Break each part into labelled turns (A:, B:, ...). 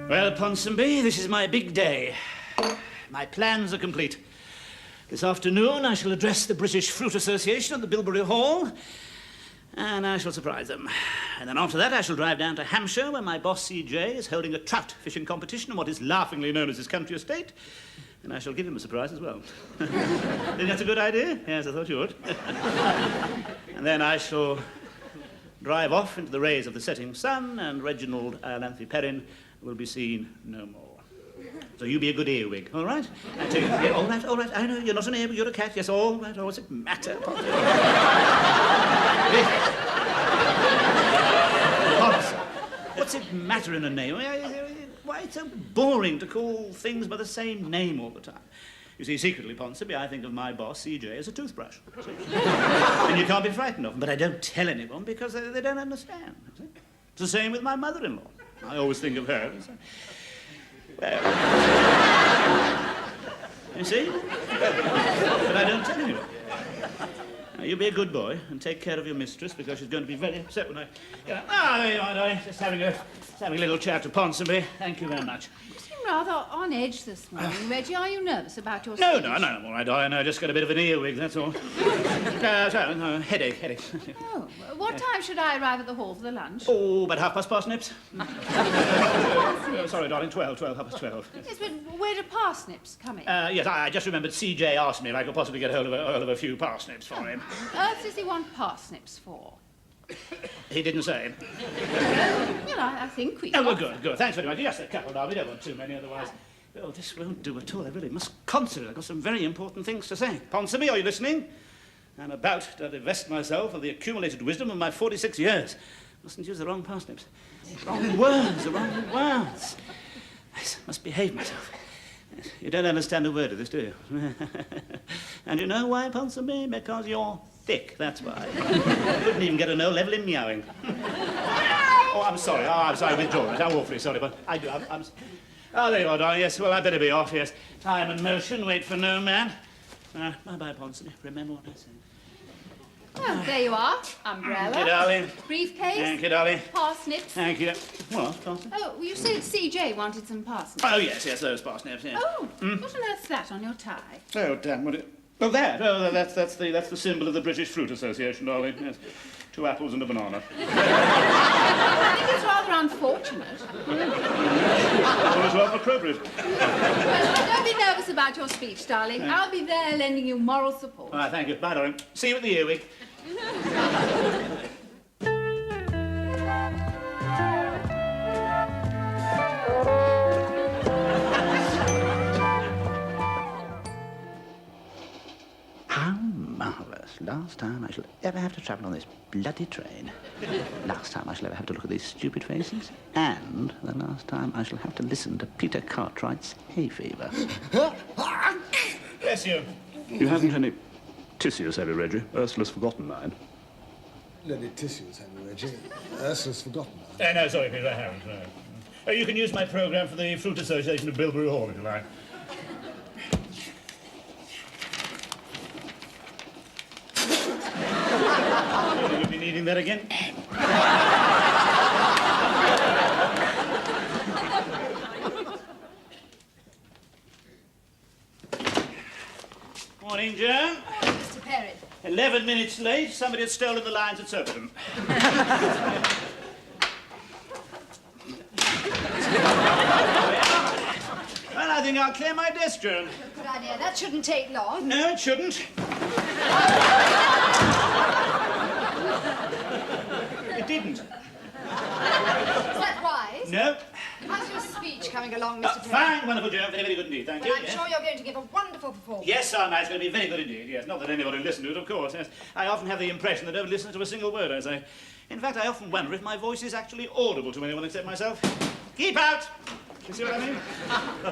A: Well, Ponsonby, this is my big day. My plans are complete. This afternoon I shall address the British Fruit Association at the Bilberry Hall, and I shall surprise them. And then after that I shall drive down to Hampshire, where my boss C.J. is holding a trout fishing competition on what is laughingly known as his country estate, and I shall give him a surprise as well. Think that's a good idea? Yes, I thought you would. And then I shall drive off into the rays of the setting sun, and Reginald and Perrin will be seen no more. So you be a good earwig, all right? Yeah, all right, I know, you're not an earwig, you're a cat, yes, all right, what's it matter? What's it matter in a name? Why, it's so boring to call things by the same name all the time. You see, secretly, Ponsonby, I think of my boss, C.J., as a toothbrush. And you can't be frightened of them, but I don't tell anyone because they don't understand. It's the same with my mother-in-law. I always think of her as well, you see? But I don't tell anyone. Now, you be a good boy and take care of your mistress because she's going to be very upset when I... there you are, darling. Just having a little chat to Ponsonby. Thank you very much.
B: You seem rather on edge this morning, Reggie. Are you nervous about your
A: No,
B: speech?
A: I'm all right, darling. I just got a bit of an earwig, that's all. Headache.
B: Oh, what time should I arrive at the hall for the lunch?
A: Oh, about 12:30 parsnips. Sorry, darling, 12, 12:30.
B: Yes, but where do parsnips come in?
A: Yes, I just remembered C.J. asked me if I could possibly get hold of a few parsnips for him.
B: What does he want parsnips for?
A: He didn't say.
B: Well, I think we...
A: Oh, well, good. Thanks very much. Yes, a couple now. We don't want too many otherwise. Oh, this won't do at all. I really must consider. I've got some very important things to say. Ponsonby, are you listening? I'm about to divest myself of the accumulated wisdom of my 46 years. Mustn't use the wrong parsnips. The wrong words. I must behave myself. You don't understand a word of this, do you? And you know why, Ponsonby? Because you're thick, that's why. I couldn't even get a no level in meowing. Oh, I'm sorry, withdraw it. I'm awfully sorry, but I do, I'm... Oh, there you are, darling, yes, well, I'd better be off, yes. Time and motion, wait for no man. Bye-bye, Ponsonby. Remember what I said.
B: Oh, there you are. Umbrella.
A: Thank you, darling.
B: Briefcase.
A: Thank you, darling.
B: Parsnips.
A: Thank you. What, parsnips?
B: Oh, well, you said C.J. wanted some parsnips.
A: Oh, yes, those parsnips, yes.
B: Oh, what on earth's that on your tie?
A: Oh, damn, what it... Oh, that. Oh, that's the symbol of the British Fruit Association, darling. Yes. 2 apples and a banana.
B: I think it's rather unfortunate.
A: Well, it's rather appropriate.
B: Well, don't be nervous about your speech, darling. I'll be there lending you moral support.
A: All right, thank you. Bye, darling. See you at the earwig. How marvellous. Last time I shall ever have to travel on this bloody train. Last time I shall ever have to look at these stupid faces. And the last time I shall have to listen to Peter Cartwright's hay fever. Bless you.
C: You haven't any tissues, have you, Reggie? Ursula's forgotten mine.
D: Any tissues, have you, Reggie? Ursula's forgotten mine.
A: No, sorry, Peter, I haven't. No. You can use my programme for the Fruit Association of Bilberry Hall, if you like. You'll be needing that again. Morning, Joan.
B: Mr. Perrin.
A: 11 minutes late. Somebody had stolen the lines at Surbiton. Well, I think I'll clear my desk, Joan.
B: Good idea. That shouldn't take long.
A: No, it shouldn't. It didn't.
B: Is that wise?
A: No.
B: How's your speech speech coming along, Mr. Perrin?
A: Fine, wonderful, Joan. Very, very good indeed. Thank
B: Well,
A: you.
B: I'm
A: Yes.
B: sure you're going to give a wonderful performance.
A: Yes, sir, it's going to be very good indeed. Yes, not that anybody will listen to it, of course. Yes. I often have the impression that nobody listens to a single word I say. In fact, I often wonder if my voice is actually audible to anyone except myself. Keep out! You see what I mean?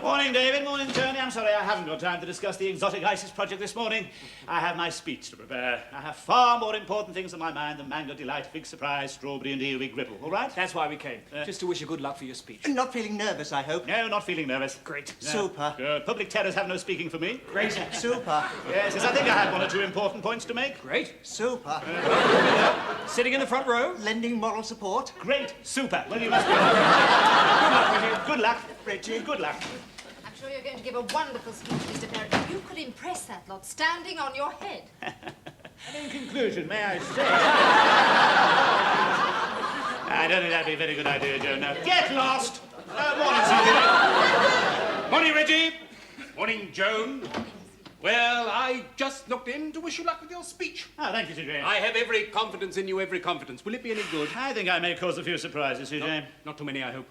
A: Morning, David. Morning, Tony. I'm sorry I haven't got time to discuss the exotic ISIS project this morning. I have my speech to prepare. I have far more important things on my mind than Mango Delight, Big Surprise, Strawberry and Earwig Ripple. All right?
E: That's why we came. Just to wish you good luck for your speech.
F: Not feeling nervous, I hope.
A: No, not feeling nervous.
E: Great.
A: No.
F: Super.
A: Good. Public terrors have no speaking for me.
E: Great.
F: Super.
A: Yes, I think I have one or two important points to make.
E: Great.
F: Super.
E: Sitting in the front row.
F: Lending moral support.
A: Great. Super. Well, you must be. Good luck, Reggie. Good luck.
F: Reggie.
A: Good luck.
B: I'm sure you're going to give a wonderful speech, Mr. Perrin. If you could impress that lot standing on your head.
A: And in conclusion, may I say... I don't think that'd be a very good idea, Joe. No. Get lost! Morning, CJ.
G: Morning, Reggie. Morning, Joan. Well, I just looked in to wish you luck with your speech.
A: Oh, thank you, CJ.
G: I have every confidence in you, every confidence. Will it be any good?
A: I think I may cause a few surprises, CJ.
G: Not too many, I hope.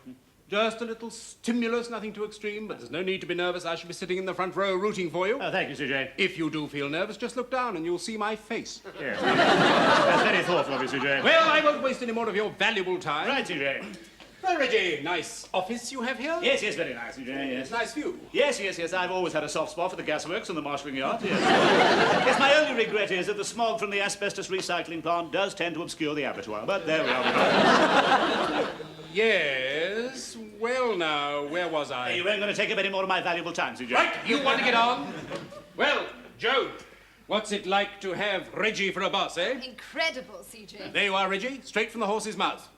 G: Just a little stimulus, nothing too extreme, but there's no need to be nervous. I shall be sitting in the front row rooting for you.
A: Oh, thank you, CJ.
G: If you do feel nervous, just look down and you'll see my face.
A: Yes. That's very thoughtful of you, CJ.
G: Well, I won't waste any more of your valuable time.
A: Right, CJ.
G: Well, Reggie, nice office you have here.
A: Yes, very nice, CJ, yes.
G: It's a nice view.
A: Yes, I've always had a soft spot for the gasworks and the marshalling yard, yes. Yes, my only regret is that the smog from the asbestos recycling plant does tend to obscure the abattoir, but there we are.
G: Yes. Well, now, where was I?
A: You weren't going to take up any more of my valuable time, CJ.
G: Right, you want to get on? Well, Joe, what's it like to have Reggie for a boss, eh?
B: Incredible, CJ.
G: There you are, Reggie, straight from the horse's mouth.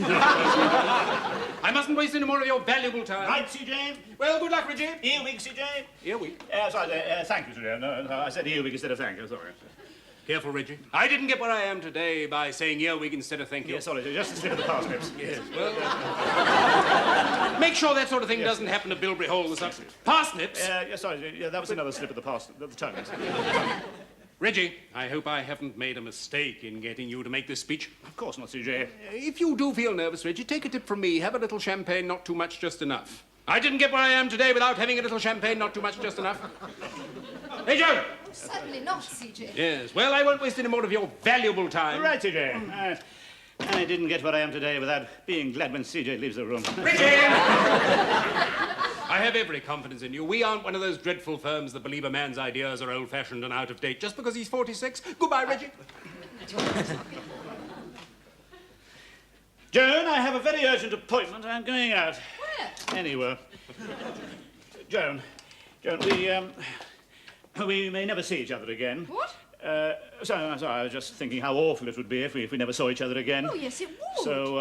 G: I mustn't waste any more of your valuable time.
A: Right, CJ.
G: Well, good luck, Reggie.
A: Earwig, CJ.
G: Earwig.
A: Sorry, thank you, CJ. No, I said earwig instead of thank you, sorry.
G: Careful, Reggie. I didn't get where I am today by saying earwig instead of thank you.
A: Yeah, sorry, just a slip of the parsnips.
G: Yes, well... make sure that sort of thing doesn't happen to Bilberry Hall this afternoon. Parsnips?
A: That was another slip of the tongue.
G: Reggie, I hope I haven't made a mistake in getting you to make this speech.
A: Of course not, CJ.
G: If you do feel nervous, Reggie, take a tip from me. Have a little champagne, not too much, just enough. I didn't get where I am today without having a little champagne, not too much, just enough. Hey, Joe!
B: Certainly not, CJ.
G: Yes, well, I won't waste any more of your valuable time.
A: Right, CJ. I didn't get where I am today without being glad when CJ leaves the room.
G: Reggie! I have every confidence in you. We aren't one of those dreadful firms that believe a man's ideas are old-fashioned and out of date just because he's 46. Goodbye, Reggie.
A: Joan, I have a very urgent appointment. I'm going out.
B: Where?
A: Anywhere. Joan, we may never see each other again.
B: What?
A: Sorry, I was just thinking how awful it would be if we never saw each other again.
B: Oh, yes, it would.
A: So,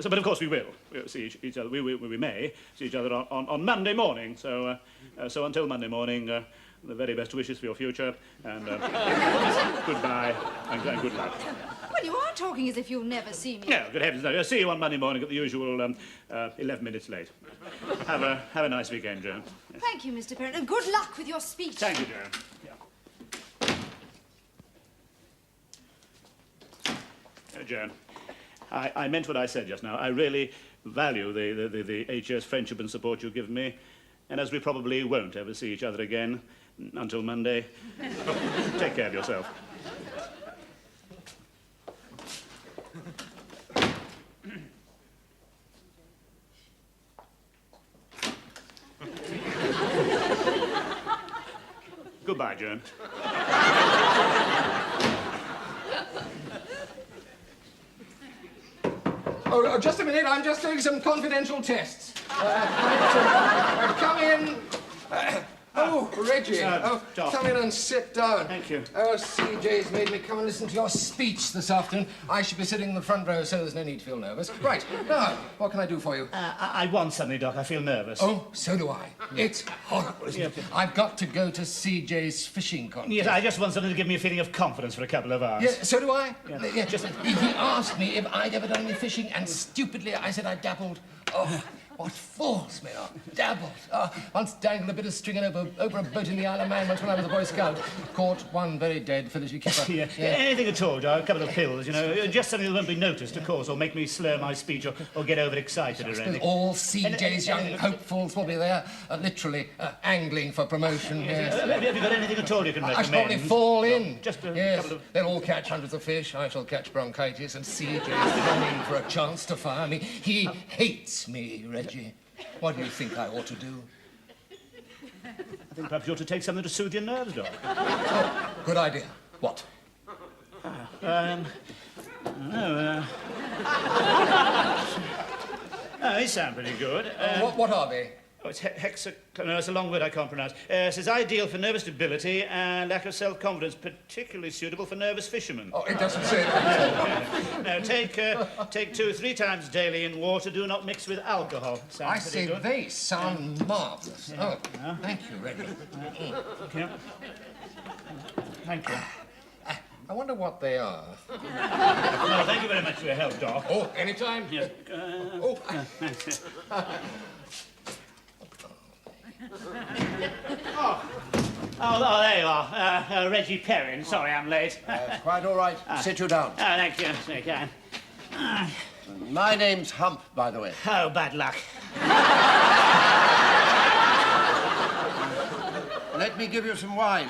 A: but of course we will. We'll see each other. We may see each other on Monday morning. So until Monday morning, the very best wishes for your future, and goodbye and good luck.
B: Well, you are talking as if you'll never see me.
A: No, good heavens, no. I'll see you on Monday morning at the usual 11 minutes late. Have a nice weekend, Joan. Yes.
B: Thank you, Mr. Perrin, and good luck with your speech.
A: Thank you, Joan. Yeah. Joan, I meant what I said just now. I really value the 8 years friendship and support you've given me, and as we probably won't ever see each other again until Monday, take care of yourself. Goodbye, Joan.
E: Oh, just a minute. I'm just doing some confidential tests. Come in. Reggie.
A: Doc.
E: Come in and sit down.
A: Thank you.
E: Oh, CJ's made me come and listen to your speech this afternoon. I should be sitting in the front row, so there's no need to feel nervous. Right. Now, what can I do for you?
A: I want something, Doc. I feel nervous.
E: Oh, so do I. It's horrible, isn't it? I've got to go to CJ's fishing contest.
A: Yes, I just want something to give me a feeling of confidence for a couple of hours.
E: Yeah, so do I.
A: Yeah.
E: Yeah. He asked me if I'd ever done any fishing, and stupidly I said I dabbled. Oh, What fools men are. Dabbled. Once dangled a bit of string over a boat in the Isle of Man once when I was a Boy Scout. Caught one very dead village keeper.
A: Yeah. Anything at all, Doc. A couple of pills, you know. Just something that won't be noticed, of course, or make me slur my speech or get overexcited or anything.
E: All CJ's young hopefuls will be there, literally angling for promotion. Yes.
A: Have you got anything at all you can recommend?
E: I shall probably fall in.
A: Just a couple of...
E: They'll all catch hundreds of fish. I shall catch bronchitis, and CJ's longing for a chance to fire me. He hates me, Reggie. What do you think I ought to do?
A: I think perhaps you ought to take something to soothe your nerves, Doc.
E: Oh, good idea. What?
A: They sound pretty good.
E: What are they?
A: Oh, it's no, it's a long word I can't pronounce. It says ideal for nervous debility and lack of self-confidence, particularly suitable for nervous fishermen.
E: Oh, it doesn't say that.
A: No, take 2 or 3 times daily in water. Do not mix with alcohol. Sounds
E: I say
A: good.
E: they sound marvellous.
A: Yeah.
E: Oh, thank you, Reggie.
A: Yeah. Thank you.
E: I wonder what they are.
A: No, thank you very much for your help, Doc.
E: Oh, anytime?
A: Yes. Thanks. Oh, there you are. Reggie Perrin. Sorry I'm late.
H: Quite all right. Sit you down.
A: Thank you. So you can.
H: My name's Hump, by the way.
A: Oh, bad luck.
H: Let me give you some wine.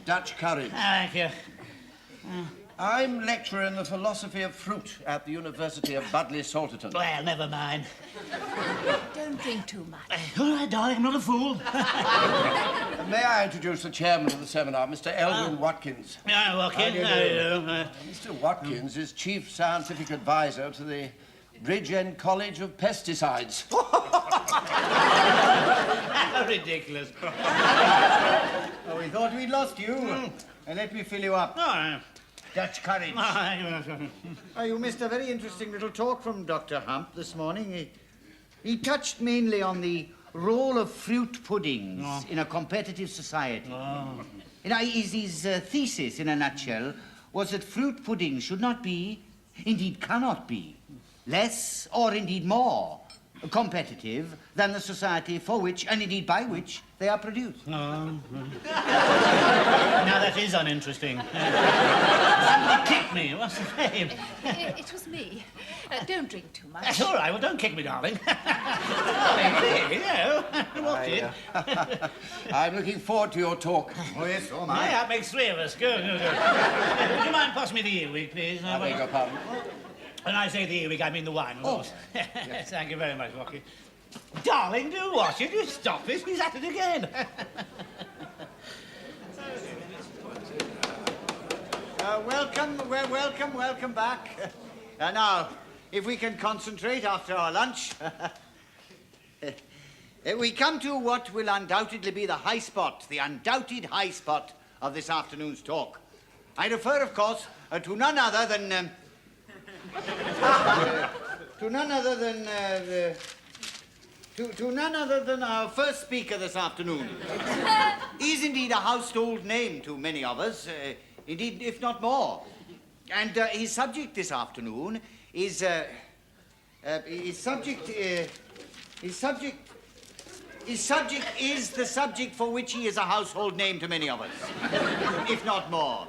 H: Dutch courage.
A: Thank you.
H: I'm lecturer in the philosophy of fruit at the University of Budleigh-Salterton.
A: Well, never mind.
B: Don't drink too much.
A: All right, darling, I'm not a fool.
H: May I introduce the chairman of the seminar, Mr. Elwyn Watkins?
A: Hello, Watkins. How do you do?
H: Mr. Watkins is chief scientific advisor to the Bridgend College of Pesticides.
A: How ridiculous.
F: Oh, we thought we'd lost you. And let me fill you up.
A: Oh,
F: Dutch courage.
A: oh,
F: You missed a very interesting little talk from Dr. Hump this morning. He touched mainly on the role of fruit puddings in a competitive society. You know, his thesis, in a nutshell, was that fruit puddings should not be, indeed cannot be, less or indeed more competitive than the society for which, and indeed by which, they are produced.
A: Now that is uninteresting. Somebody kicked me. What's the name?
B: It was me. Don't drink too much.
A: That's all right. Well, don't kick me, darling.
H: I'm looking forward to your talk.
F: Oh, yes, so am
A: Yeah,
F: I.
A: that makes 3 of us. Good. Would you mind passing me the earwig, please?
H: I beg your pardon.
A: When I say the earwig, I mean the wine, of course. Yes, thank you very much, Rocky. Darling, do watch it. You stop it. He's at it again.
F: Welcome back. Now, if we can concentrate after our lunch. We come to what will undoubtedly be the high spot, the undoubted high spot of this afternoon's talk. I refer, of course, to none other than... to none other than our first speaker this afternoon. He's indeed a household name to many of us, indeed, if not more. And his subject this afternoon is the subject for which he is a household name to many of us, if not more.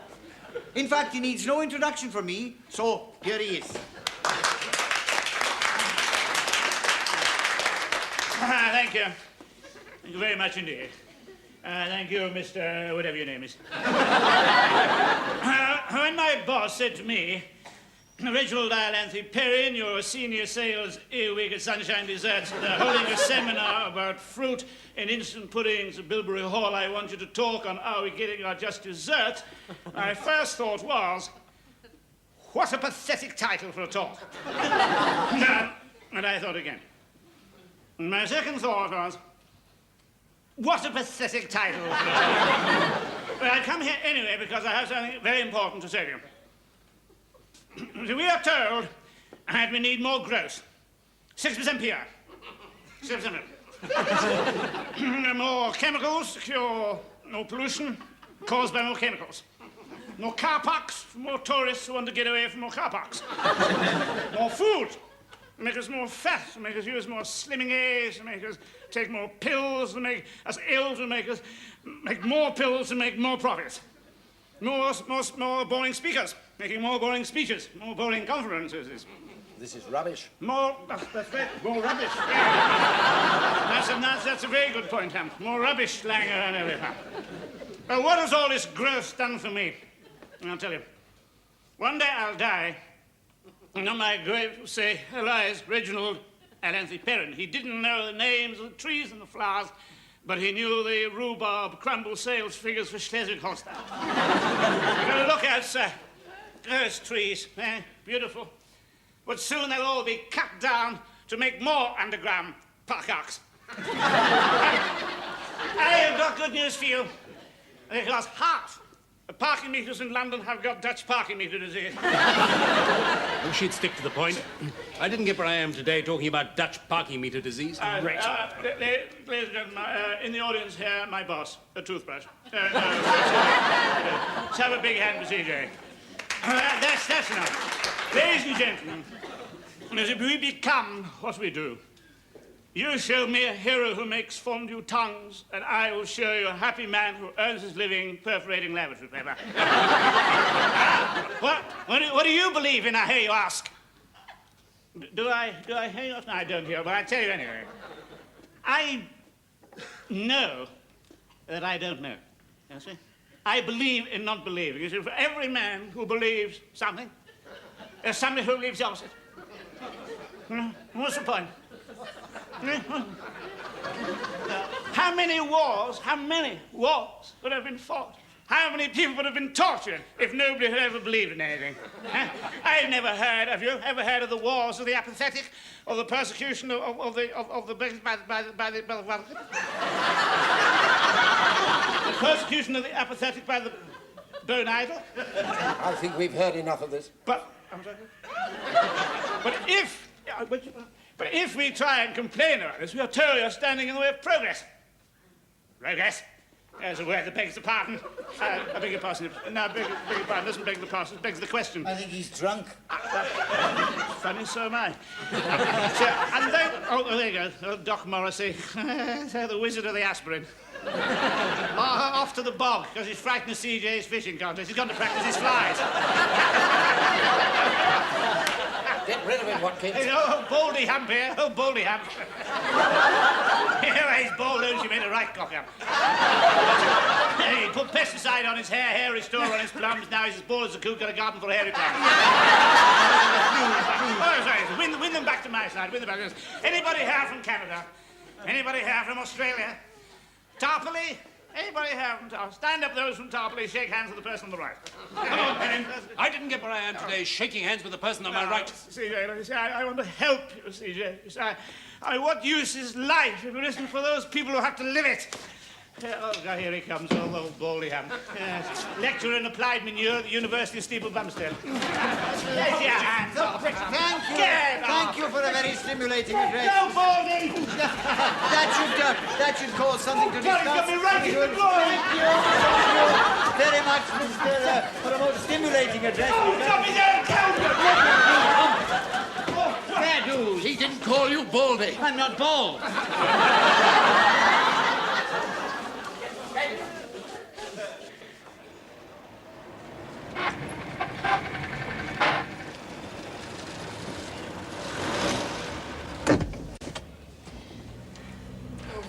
F: In fact, he needs no introduction from me, so here he is.
A: Thank you. Thank you very much indeed. Thank you, Mr. whatever your name is. When my boss said to me, Reginald Perrin, your senior sales earwig at Sunshine Desserts, they're holding a seminar about fruit and instant puddings at Bilberry Hall. I want you to talk on how we're getting our just dessert. My first thought was, what a pathetic title for a talk. And I thought again. My second thought was, what a pathetic title for a talk. But I come here anyway because I have something very important to say to you. We are told that we need more growth. 6% PR. 6% more chemicals to cure more pollution caused by more chemicals. More car parks for more tourists who want to get away from more car parks. More food make us more fat, to make us use more slimming aids, to make us take more pills, to make us ill, to make us make more pills, to make more profits. More boring speakers, making more boring speeches, more boring conferences.
H: This is rubbish.
A: More, that's right, more rubbish. Yeah. That's a very good point, Hamp. More rubbish lying around everywhere. Well, what has all this growth done for me? I'll tell you. One day I'll die, and on my grave will say, "Here lies Reginald Perrin. He didn't know the names of the trees and the flowers, but he knew the rhubarb crumble sales figures for Schleswig-Holstein." You've got to look at, sir. Those trees, beautiful. But soon they'll all be cut down to make more underground parks. I have got good news for you. Because half the parking meters in London have got Dutch parking meter disease.
G: Oh, she'd stick to the point. I didn't get where I am today talking about Dutch parking meter disease.
A: Ladies and gentlemen, in the audience here, my boss, a toothbrush. Let's have a big hand for CJ. That's enough. Ladies and gentlemen, as we become what we do, you show me a hero who makes fondue tongues, and I will show you a happy man who earns his living perforating laboratory paper. What do you believe in, I hear you ask? Do I hear you? No, I don't hear, but I tell you anyway. I know that I don't know. You see? I believe in not believing. You see, for every man who believes something, there's somebody who believes the opposite. What's the point? How many wars would have been fought? How many people would have been tortured if nobody had ever believed in anything? I've never heard. Have you ever heard of the wars of the apathetic, or the persecution of the persecution of the apathetic by the bone idle?
H: I think we've heard enough of this.
A: But if we try and complain about this, we are totally standing in the way of progress. Progress? There's a word that begs the pardon. I beg your pardon. No, beg your pardon. Doesn't beg the pardon. It begs the question.
F: I think he's drunk.
A: Funny, so am I. And then, there you go. Oh, Doc Morrissey. The wizard of the aspirin. Off to the bog, because he's frightened of CJ's fishing contest. He's gone to practice his flies.
H: Get rid of him, Watkins.
A: Oh, Baldy Hump here. Oh, Baldy Hump. He's bald, don't you mean a right cocker? He put pesticide on his hair restore on his plums. Now he's as bald as a coot, got a garden full of hairy plums. Oh, sorry. Win them back to my side. Win them back. Anybody here from Canada? Anybody here from Australia? Tarpley? Anybody here from Tarpley? Stand up, those from Tarpley. Shake hands with the person on the right. Come on, Perrin.
G: I didn't get where I am today shaking hands with the person on my right.
A: CJ, I want to help you, CJ. What use is life if it isn't for those people who have to live it? Oh, God, here he comes, old Baldy Ham. Lecturer in applied manure at the University of Steeple Bumstead. Raise your hands off.
F: Thank you for a very stimulating address.
A: No, Baldy!
F: That should cause something to discuss.
A: Got me right in the floor.
F: Thank you very much, Mr. for a most stimulating address.
A: Got me there,
F: Fair dues.
H: He didn't call you Baldy.
F: I'm not bald.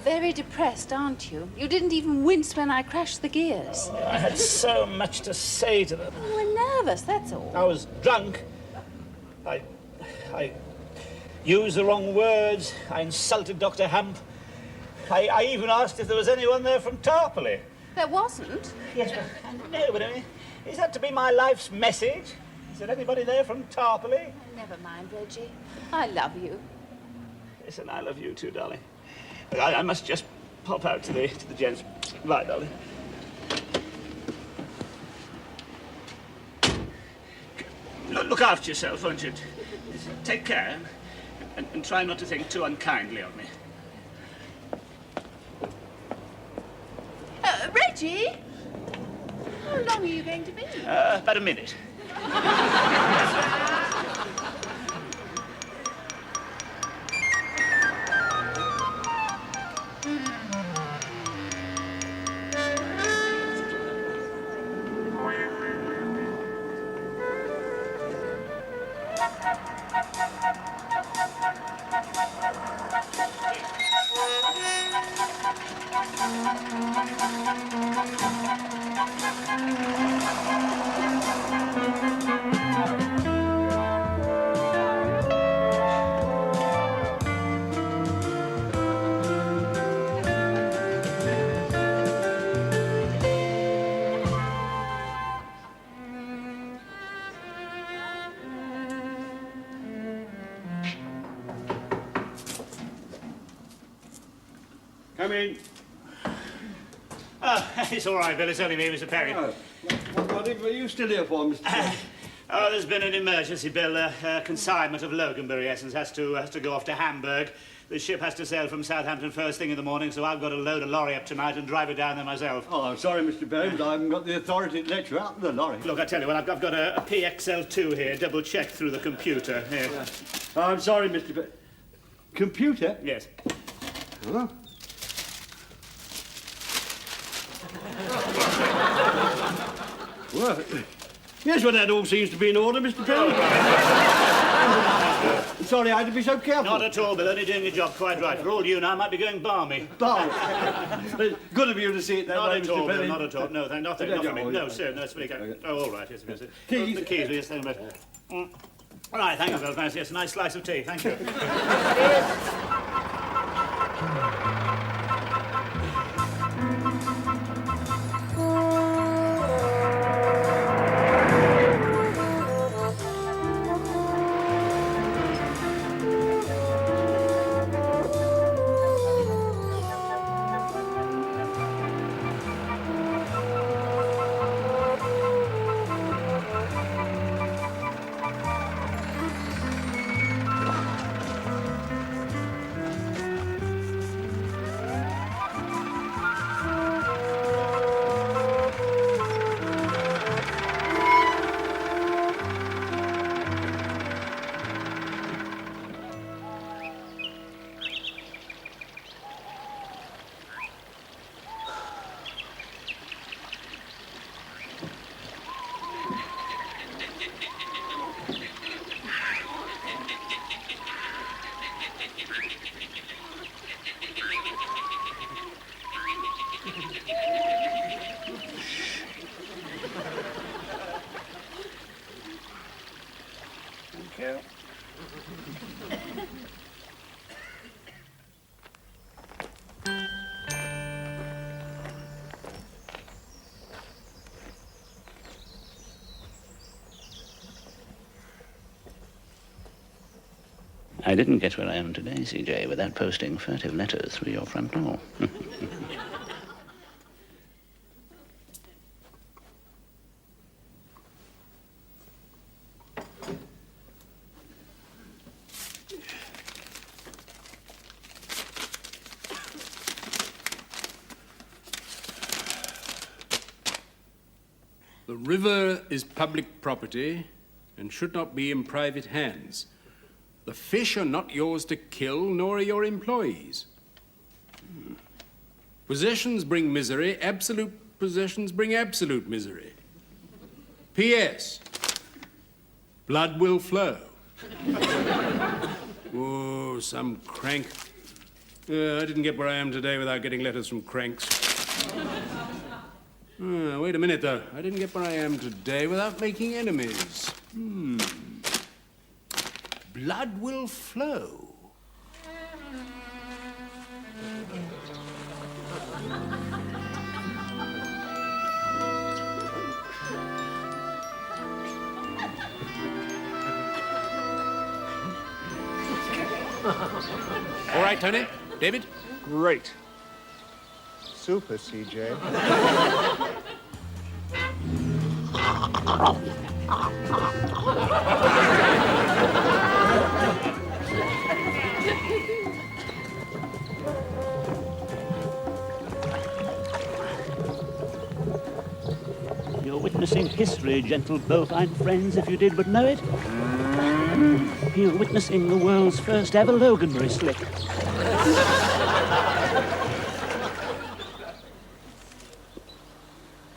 I: Very depressed, aren't you? You didn't even wince when I crashed the gears.
A: I had so much to say to them.
I: You were nervous, that's all.
A: I was drunk. I used the wrong words. I insulted Dr. Hamp. I even asked if there was anyone there from Tarpley.
I: There wasn't?
A: Yes, but I mean, is that to be my life's message? Is there anybody there from Tarpley?
I: Never mind, Reggie. I love you.
A: Yes, and I love you too, darling. But I must just pop out to the gents. Right, darling. Look after yourself, won't you? Take care, and try not to think too unkindly of me.
I: Reggie? How long are you going to be?
A: About a minute.
J: I mean...
A: Oh, it's all right, Bill. It's only me, Mr. Perrin.
J: Oh, what are you still here for, Mr. Perrin?
A: Oh, there's been an emergency, Bill. Consignment of Loganberry essence has to go off to Hamburg. The ship has to sail from Southampton first thing in the morning, so I've got to load a lorry up tonight and drive it down there myself.
J: Oh, I'm sorry, Mr. Perrin, but I haven't got the authority to let you out of the lorry.
A: Look, I tell you what, I've got a PXL2 here, double-checked through the computer. Here.
J: Yeah. Oh, I'm sorry, Mr. Perrin. Computer?
A: Yes.
J: Huh? Well, yes, well, that all seems to be in order, Mr. Perrin. Sorry, I had to be so careful.
A: Not at all, Bill. Only doing your job quite right. For all you know, I might be going balmy.
J: Balmy? Good of you to see it that way,
A: Mr.
J: Mr.
A: Bill,
J: Perrin.
A: not at all. No, nothing for me. No, sir, no, speak. Oh, all right, yes, yes.
J: Keys?
A: The keys, yes, thank you. All right, thank you, Bill. Thanks, yes, a nice slice of tea. Thank you.
J: Thank you.
C: I didn't get where I am today, CJ, without posting furtive letters through your front door.
G: The river is public property and should not be in private hands. The fish are not yours to kill, nor are your employees. Possessions bring misery. Absolute possessions bring absolute misery. P.S. Blood will flow. Oh, some crank. I didn't get where I am today without getting letters from cranks. Wait a minute, though. I didn't get where I am today without making enemies. Blood will flow. All right, Tony? David?
K: Great. Super, CJ.
A: You're witnessing history, gentle bovine friends, if you did but know it. You're witnessing the world's first ever Loganberry slick.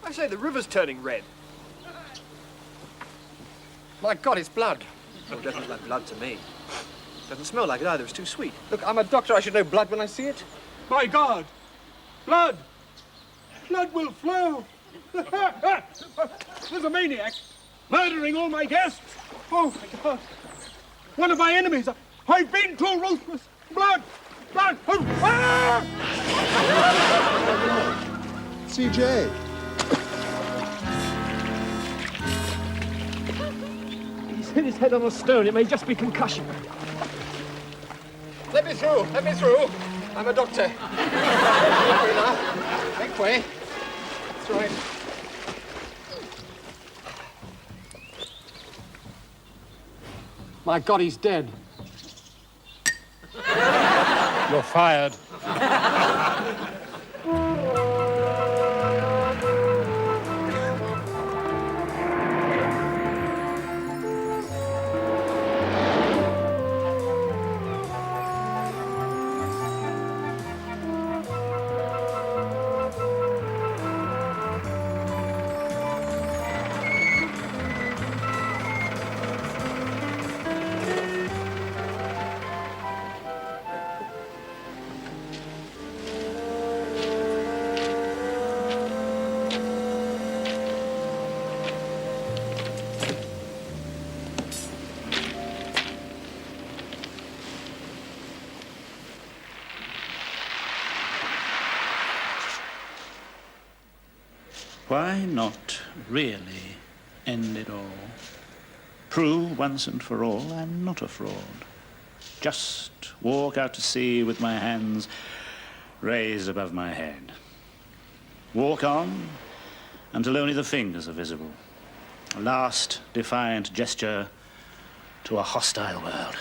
K: I say, the river's turning red. My God, it's blood. Oh, it doesn't look like blood to me. Doesn't smell like it either. It's too sweet. Look, I'm a doctor. I should know blood when I see it.
G: My God! Blood! Blood will flow!
J: There's a maniac murdering all my guests. Oh, my God. One of my enemies. I've been too ruthless. Blood! Blood! Oh, ah!
K: CJ.
J: He's hit his head on a stone. It may just be concussion.
K: Let me through. Let me through. I'm a doctor. Make way now. Make way. That's right. My God, he's dead.
A: You're fired. Why not really end it all? Prove once and for all I'm not a fraud. Just walk out to sea with my hands raised above my head. Walk on until only the fingers are visible. A last defiant gesture to a hostile world.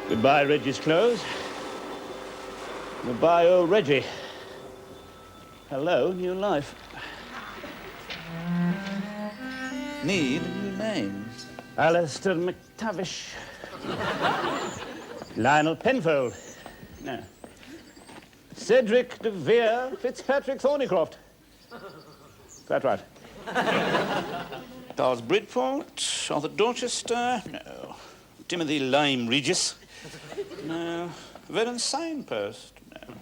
A: Goodbye, Reggie's clothes. Goodbye, old Reggie. Hello, new life. Need a new name. Alistair McTavish. Lionel Penfold. No. Cedric de Vere Fitzpatrick Thornycroft. Is that right? Charles Bridport, Arthur Dorchester. No. Timothy Lyme Regis. No. Vernon Signpost. No.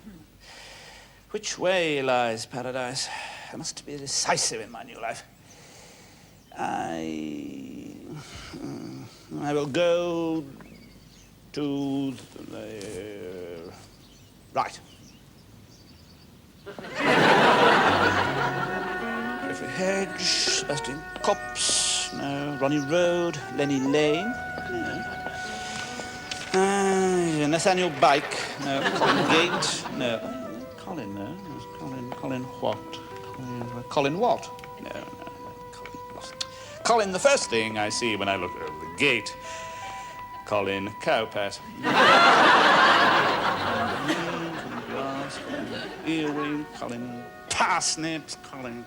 A: Which way lies paradise? I must be decisive in my new life. I will go to the right. Griffith Hedge, Sebastian Copse, no. Ronnie Road, Lenny Lane, no. Nathaniel Bike, no. Colin Gate, no. Colin, no. Colin what? Colin what? No. Colin what? Colin, the first thing I see when I look over the gate. Colin Cowpat. Earwig, Colin Parsnips, Colin...